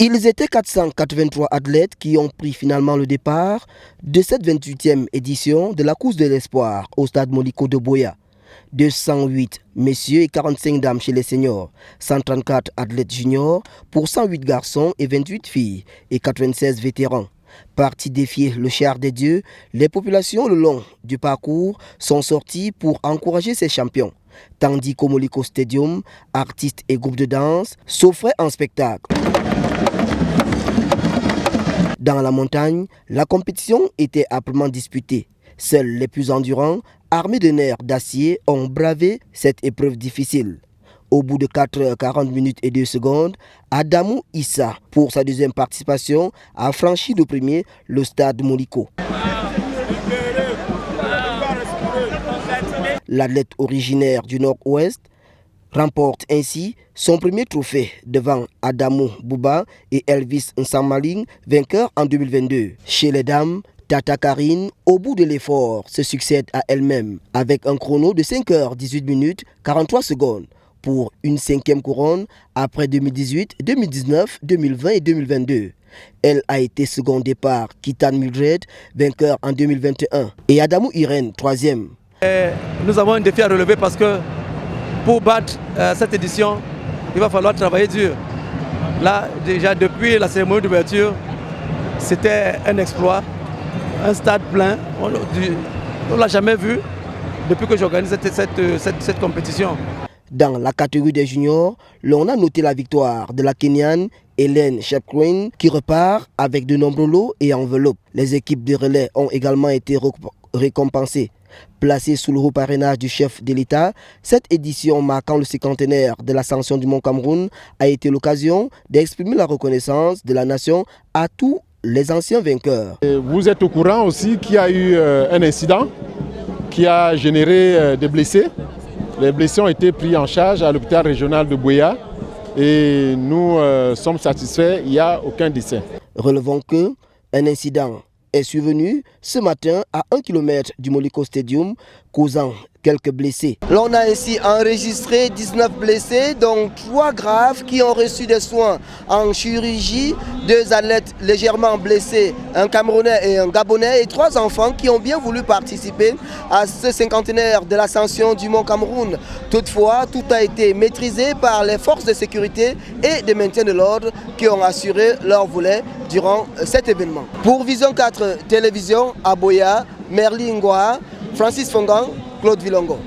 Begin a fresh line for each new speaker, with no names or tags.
Ils étaient 483 athlètes qui ont pris finalement le départ de cette 28e édition de la course de l'espoir au stade Moliko de Buea. 208 messieurs et 45 dames chez les seniors, 134 athlètes juniors pour 108 garçons et 28 filles et 96 vétérans. Partis défier le char des dieux, les populations le long du parcours sont sorties pour encourager ces champions. Tandis qu'au Moliko Stadium, artistes et groupes de danse s'offraient un spectacle. Dans la montagne, la compétition était âprement disputée. Seuls les plus endurants, armés de nerfs d'acier, ont bravé cette épreuve difficile. Au bout de 4h40 minutes et 2 secondes, Adamou Issa, pour sa deuxième participation, a franchi de premier le stade Moliko. L'athlète originaire du Nord-Ouest remporte ainsi son premier trophée devant Adamou Bouba et Elvis Nsamaling, vainqueurs en 2022. Chez les dames, Tata Karine, au bout de l'effort, se succède à elle-même avec un chrono de 5h18 minutes 43 secondes pour une 5e couronne après 2018, 2019, 2020 et 2022. Elle a été second départ, Kitan Mildred, vainqueur en 2021, et Adamou Irène, 3e.
Nous avons un défi à relever parce que pour battre cette édition, il va falloir travailler dur. Là, déjà depuis la cérémonie d'ouverture, c'était un exploit, un stade plein. On ne l'a jamais vu depuis que j'organise cette compétition.
Dans la catégorie des juniors, l'on a noté la victoire de la Kenyane Hélène Chepkwin qui repart avec de nombreux lots et enveloppes. Les équipes de relais ont également été récompensées. Placée sous le haut parrainage du chef de l'État, cette édition marquant le cinquantenaire de l'ascension du Mont Cameroun a été l'occasion d'exprimer la reconnaissance de la nation à tous les anciens vainqueurs.
Vous êtes au courant aussi qu'il y a eu un incident qui a généré des blessés. Les blessés ont été pris en charge à l'hôpital régional de Buea et nous sommes satisfaits, il n'y a aucun décès.
Relevons qu'un incident est survenu ce matin à 1 km du Moliko Stadium, causant quelques blessés. L'on a ainsi enregistré 19 blessés, dont 3 graves qui ont reçu des soins en chirurgie, 2 athlètes légèrement blessés, un Camerounais et un Gabonais, et 3 enfants qui ont bien voulu participer à ce cinquantenaire de l'ascension du Mont Cameroun. Toutefois, tout a été maîtrisé par les forces de sécurité et de maintien de l'ordre qui ont assuré leur volet durant cet événement. Pour Vision 4 Télévision à Buea, Merli Ngoa, Francis Fongan, Claude Vilongo.